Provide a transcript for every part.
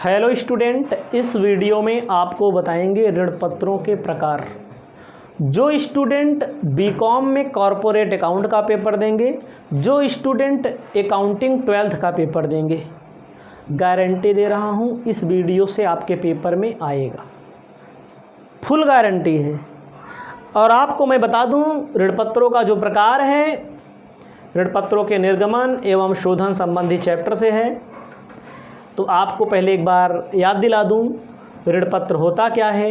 Hello student, इस video में आपको बताएंगे ऋण पत्रों के प्रकार। जो स्टूडेंट बीकॉम में कॉरपोरेट अकाउंट का पेपर देंगे, जो स्टूडेंट अकाउंटिंग 12th का पेपर देंगे, गारंटी दे रहा हूँ इस वीडियो से आपके पेपर में आएगा, फुल गारंटी है। और आपको मैं बता दूँ ऋण पत्रों का जो प्रकार है, ऋण पत्रों के निर्गमन एवं शोधन संबंधी चैप्टर से है। तो आपको पहले एक बार याद दिला दूं, ऋण पत्र होता क्या है।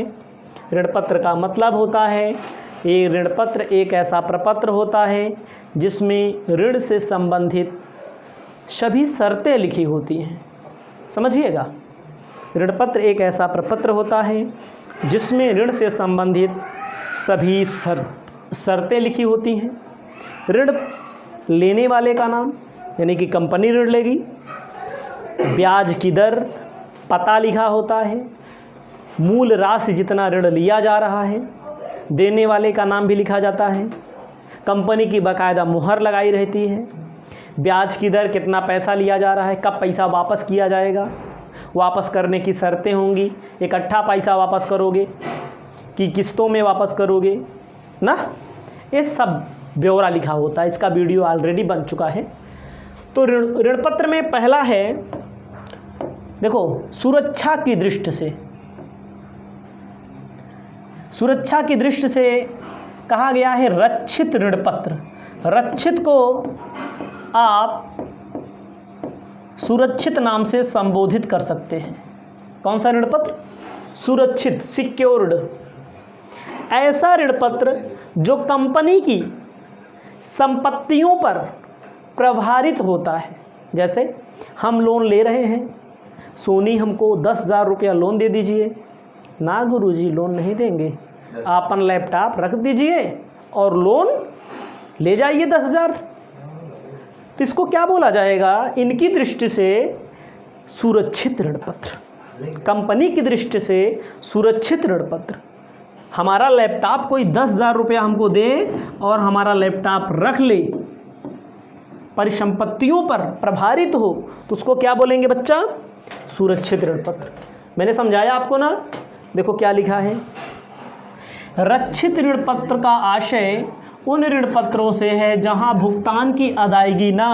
ऋण पत्र का मतलब होता है, ये ऋण पत्र एक ऐसा प्रपत्र होता है जिसमें ऋण से संबंधित सभी शर्तें लिखी होती हैं। समझिएगा, ऋण पत्र एक ऐसा प्रपत्र होता है जिसमें ऋण से संबंधित सभी शर्तें लिखी होती हैं। ऋण लेने वाले का नाम, यानी कि कंपनी ऋण लेगी, ब्याज की दर, पता लिखा होता है, मूल राशि जितना ऋण लिया जा रहा है, देने वाले का नाम भी लिखा जाता है, कंपनी की बाकायदा मुहर लगाई रहती है, ब्याज की दर, कितना पैसा लिया जा रहा है, कब पैसा वापस किया जाएगा, वापस करने की शर्तें होंगी, इकट्ठा पैसा वापस करोगे कि किस्तों में वापस करोगे ना, ये सब ब्यौरा लिखा होता है। इसका वीडियो ऑलरेडी बन चुका है। तो ऋण पत्र में पहला है, देखो, सुरक्षा की दृष्टि से, सुरक्षा की दृष्टि से कहा गया है रक्षित ऋण पत्र। रक्षित को आप सुरक्षित नाम से संबोधित कर सकते हैं। कौन सा ऋण पत्र? सुरक्षित, सिक्योर्ड। ऐसा ऋण पत्र जो कंपनी की संपत्तियों पर प्रभारित होता है। जैसे हम लोन ले रहे हैं, सोनी हमको 10,000 रुपया लोन दे दीजिए। ना गुरुजी, लोन नहीं देंगे, अपन लैपटॉप रख दीजिए और लोन ले जाइए 10,000। तो इसको क्या बोला जाएगा? इनकी दृष्टि से सुरक्षित ऋण पत्र, कंपनी की दृष्टि से सुरक्षित ऋण पत्र। हमारा लैपटॉप कोई 10,000 रुपया हमको दे और हमारा लैपटॉप रख ले, परिसंपत्तियों पर प्रभारित हो, तो उसको क्या बोलेंगे बच्चा? सुरक्षित ऋण पत्र। मैंने समझाया आपको ना, देखो क्या लिखा है। रक्षित ऋण पत्र का आशय उन ऋण पत्रों से है जहां भुगतान की अदायगी ना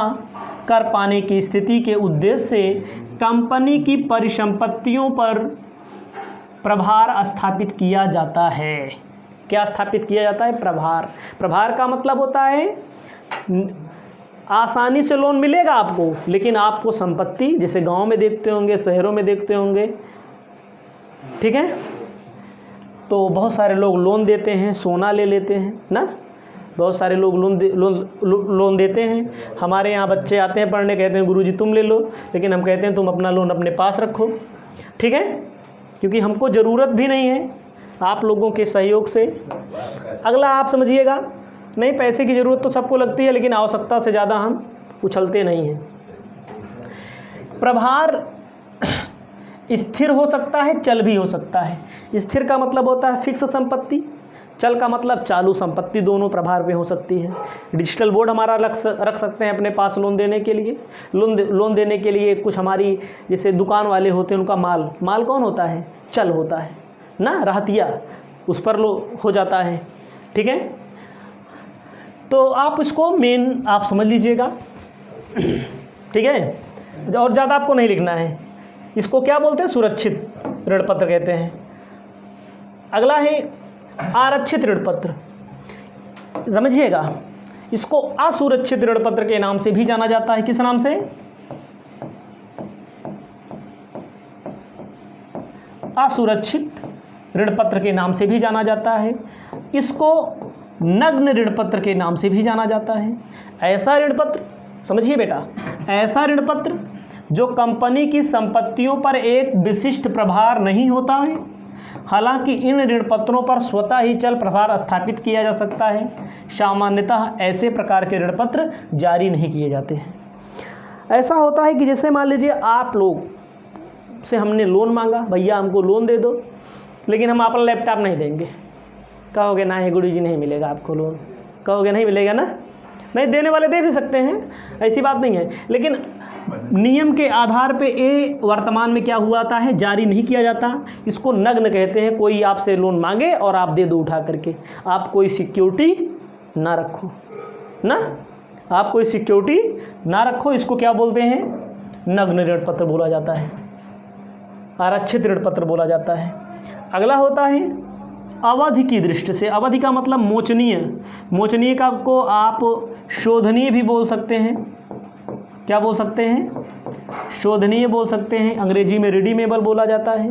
कर पाने की स्थिति के उद्देश्य से कंपनी की परिसंपत्तियों पर प्रभार स्थापित किया जाता है। क्या स्थापित किया जाता है? प्रभार। प्रभार का मतलब होता है आसानी से लोन मिलेगा आपको, लेकिन आपको संपत्ति, जैसे गांव में देखते होंगे, शहरों में देखते होंगे, ठीक है, तो बहुत सारे लोग लोन देते हैं, सोना ले लेते हैं ना, बहुत सारे लोग लोन देते हैं। हमारे यहाँ बच्चे आते हैं पढ़ने, कहते हैं गुरुजी तुम ले लो, लेकिन हम कहते हैं तुम अपना लोन अपने पास रखो, ठीक है, क्योंकि हमको ज़रूरत भी नहीं है आप लोगों के सहयोग से। अगला आप समझिएगा, नहीं, पैसे की ज़रूरत तो सबको लगती है, लेकिन आवश्यकता से ज़्यादा हम उछलते नहीं हैं। प्रभार स्थिर हो सकता है, चल भी हो सकता है। स्थिर का मतलब होता है फिक्स संपत्ति, चल का मतलब चालू संपत्ति, दोनों प्रभार पे हो सकती है। डिजिटल बोर्ड हमारा रख सकते हैं अपने पास लोन देने के लिए। लोन देने के लिए कुछ हमारी, जैसे दुकान वाले होते हैं, उनका माल कौन होता है? चल होता है ना, रहतिया, उस पर हो जाता है, ठीक है। तो आप इसको मेन आप समझ लीजिएगा, ठीक है, और ज़्यादा आपको नहीं लिखना है। इसको क्या बोलते हैं? सुरक्षित ऋण पत्र कहते हैं। अगला है आरक्षित ऋण पत्र। समझिएगा, इसको असुरक्षित ऋण पत्र के नाम से भी जाना जाता है। किस नाम से? असुरक्षित ऋण पत्र के नाम से भी जाना जाता है। इसको नग्न ऋण पत्र के नाम से भी जाना जाता है। ऐसा ऋण पत्र, समझिए बेटा, ऐसा ऋण पत्र जो कंपनी की संपत्तियों पर एक विशिष्ट प्रभार नहीं होता है। हालांकि इन ऋण पत्रों पर स्वतः ही चल प्रभार स्थापित किया जा सकता है। सामान्यतः ऐसे प्रकार के ऋण पत्र जारी नहीं किए जाते हैं। ऐसा होता है कि जैसे मान लीजिए आप लोग से हमने लोन मांगा, भैया हमको लोन दे दो, लेकिन हम अपना लैपटॉप नहीं देंगे। कहोगे ना है गुरुजी, नहीं मिलेगा आपको लोन, कहोगे नहीं मिलेगा ना, नहीं, देने वाले दे भी सकते हैं, ऐसी बात नहीं है, लेकिन नियम के आधार पे ए वर्तमान में क्या हुआ है, जारी नहीं किया जाता। इसको नग्न कहते हैं। कोई आपसे लोन मांगे और आप दे दो उठा करके, आप कोई सिक्योरिटी ना रखो ना, आप कोई सिक्योरिटी ना रखो, इसको क्या बोलते हैं, नग्न ऋण पत्र बोला जाता है, आरक्षित ऋण पत्र बोला जाता है। अगला होता है अवधि की दृष्टि से। अवधि का मतलब मोचनीय, मोचनीय का को आप शोधनीय भी बोल सकते हैं। क्या बोल सकते हैं, शोधनीय बोल सकते हैं। अंग्रेजी में रिडीमेबल बोला जाता है।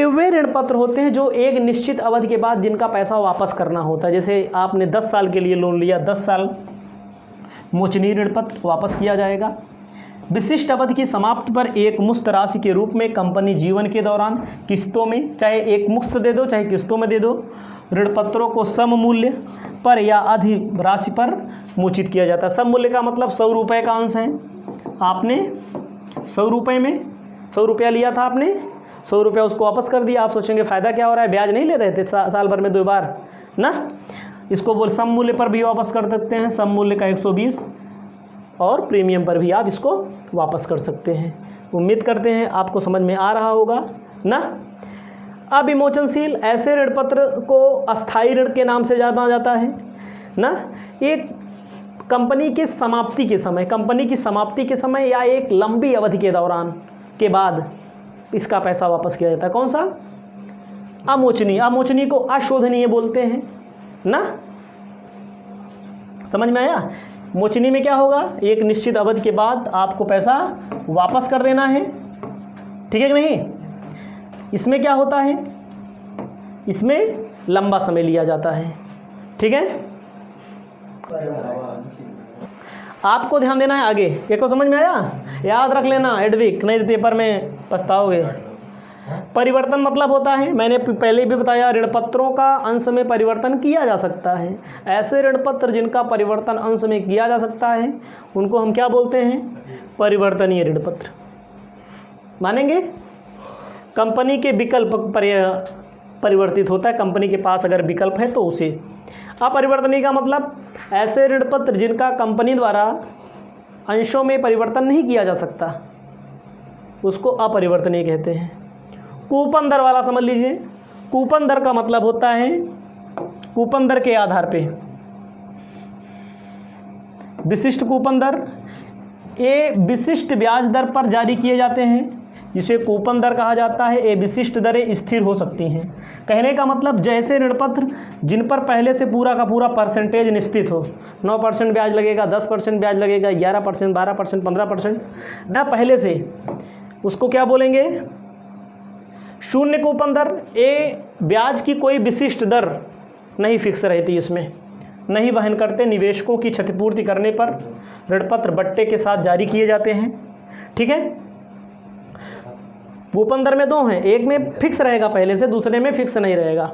वे ऋण पत्र होते हैं जो एक निश्चित अवधि के बाद जिनका पैसा वापस करना होता है। जैसे आपने 10 साल के लिए लोन लिया, 10 साल मोचनीय ऋण पत्र वापस किया जाएगा। विशिष्ट अवधि की समाप्ति पर एक मुश्त राशि के रूप में कंपनी जीवन के दौरान किस्तों में, चाहे एक मुश्त दे दो चाहे किस्तों में दे दो, ऋण पत्रों को सम मूल्य पर या अधि राशि पर मोचित किया जाता है। सम मूल्य का मतलब 100 रुपये का अंश है। आपने 100 रुपये में 100 रुपया लिया था, आपने 100 रुपया उसको वापस कर दिया। आप सोचेंगे फ़ायदा क्या हो रहा है, ब्याज नहीं ले रहे थे साल भर में 2 बार ना। इसको बोल सम मूल्य पर भी वापस कर सकते हैं। सम मूल्य का 120 और प्रीमियम पर भी आप इसको वापस कर सकते हैं। उम्मीद करते हैं आपको समझ में आ रहा होगा ना। अविमोचनशील, ऐसे ऋण पत्र को अस्थायी ऋण के नाम से जाना जाता है ना। एक कंपनी की समाप्ति के समय, कंपनी की समाप्ति के समय या एक लंबी अवधि के दौरान के बाद इसका पैसा वापस किया जाता है। कौन सा, अमोचनीय। अमोचनीय को अशोधनीय बोलते हैं ना। समझ में आया। मोचनी में क्या होगा, एक निश्चित अवधि के बाद आपको पैसा वापस कर देना है, ठीक है कि नहीं। इसमें क्या होता है, इसमें लंबा समय लिया जाता है, ठीक है। आपको ध्यान देना है आगे। एक को समझ में आया, याद रख लेना एडविक, नहीं तो पेपर में पछताओगे। परिवर्तन मतलब होता है, मैंने पहले भी बताया, ऋण पत्रों का अंश में परिवर्तन किया जा सकता है। ऐसे ऋण पत्र जिनका परिवर्तन अंश में किया जा सकता है उनको हम क्या बोलते हैं, परिवर्तनीय ऋण पत्र। मानेंगे। कंपनी के विकल्प परिवर्तित होता है, कंपनी के पास अगर विकल्प है तो उसे। अपरिवर्तनीय का मतलब ऐसे ऋण पत्र जिनका कंपनी द्वारा अंशों में परिवर्तन नहीं किया जा सकता, उसको अपरिवर्तनीय कहते हैं। कूपन दर वाला समझ लीजिए। कूपन दर का मतलब होता है कूपन दर के आधार पे विशिष्ट कूपन दर, ये विशिष्ट ब्याज दर पर जारी किए जाते हैं, जिसे कूपन दर कहा जाता है। ये विशिष्ट दरें स्थिर हो सकती हैं। कहने का मतलब जैसे ऋण पत्र जिन पर पहले से पूरा का पूरा परसेंटेज निश्चित हो, 9% ब्याज लगेगा, 10% ब्याज लगेगा, 11%, 12%, 15% ना पहले से, उसको क्या बोलेंगे, शून्य कूपन दर। ए ब्याज की कोई विशिष्ट दर नहीं फिक्स रहती, इसमें नहीं वहन करते। निवेशकों की क्षतिपूर्ति करने पर ऋण पत्र बट्टे के साथ जारी किए जाते हैं, ठीक है। कूपन दर में 2 हैं, एक में फिक्स रहेगा पहले से, दूसरे में फिक्स नहीं रहेगा।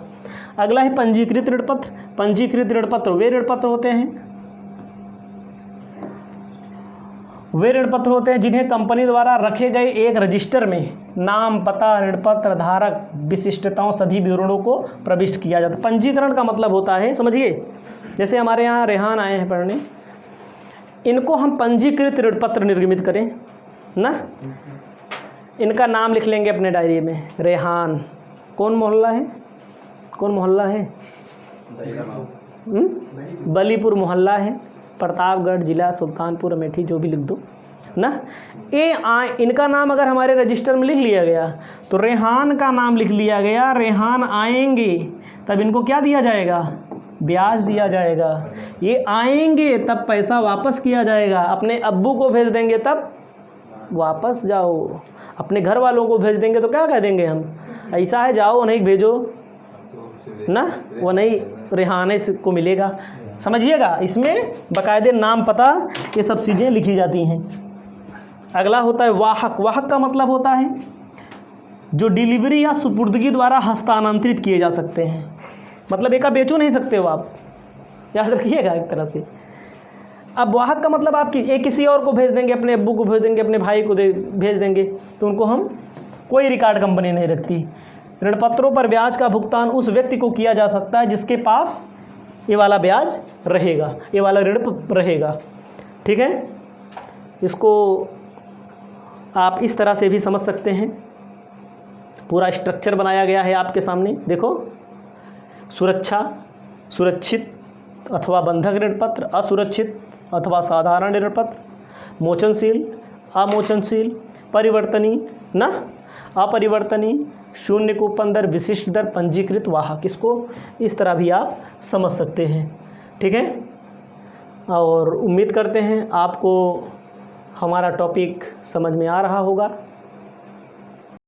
अगला है पंजीकृत ऋण पत्र। पंजीकृत ऋण पत्र वे ऋण पत्र होते हैं, वे ऋण पत्र होते हैं जिन्हें कंपनी द्वारा रखे गए एक रजिस्टर में नाम, पता, ऋण पत्र धारक, विशिष्टताओं सभी विवरणों को प्रविष्ट किया जाता है। पंजीकरण का मतलब होता है, समझिए, जैसे हमारे यहाँ रेहान आए हैं पढ़ने, इनको हम पंजीकृत ऋण पत्र निर्गमित करें ना। इनका नाम लिख लेंगे अपने डायरी में, रेहान। कौन मोहल्ला है, कौन मोहल्ला है, बलीपुर मोहल्ला है, प्रतापगढ़ जिला, सुल्तानपुर, अमेठी, जो भी लिख दो ना। इनका नाम अगर हमारे रजिस्टर में लिख लिया गया तो रेहान का नाम लिख लिया गया, रेहान आएंगे तब इनको क्या दिया जाएगा, ब्याज दिया जाएगा। ये आएंगे तब पैसा वापस किया जाएगा। अपने अब्बू को भेज देंगे तब वापस जाओ, अपने घर वालों को भेज देंगे तो क्या कह देंगे हम, ऐसा है जाओ, नहीं भेजो ना, वो नहीं रेहाने को मिलेगा। समझिएगा, इसमें बाकायदे नाम, पता, ये सब चीज़ें लिखी जाती हैं। अगला होता है वाहक। वाहक का मतलब होता है जो डिलीवरी या सुपुर्दगी द्वारा हस्तांतरित किए जा सकते हैं। मतलब एक बेचो नहीं सकते हो आप, याद रखिएगा एक तरह से। अब वाहक का मतलब आप किसी और को भेज देंगे, अपने अब्बू को भेज देंगे, अपने भाई को भेज देंगे, तो उनको हम कोई रिकॉर्ड कंपनी नहीं रखती। ऋण पत्रों पर ब्याज का भुगतान उस व्यक्ति को किया जा सकता है जिसके पास ये वाला ब्याज रहेगा, ये वाला ऋण रहेगा, ठीक है। इसको आप इस तरह से भी समझ सकते हैं। पूरा स्ट्रक्चर बनाया गया है आपके सामने, देखो। सुरक्षा, सुरक्षित अथवा बंधक ऋण पत्र, असुरक्षित अथवा साधारण ऋण पत्र, मोचनशील, अमोचनशील, परिवर्तनीय ना अपरिवर्तनीय, शून्य कूपन दर, विशिष्ट दर, पंजीकृत वाहक। इसको इस तरह भी आप समझ सकते हैं, ठीक है। और उम्मीद करते हैं आपको हमारा टॉपिक समझ में आ रहा होगा।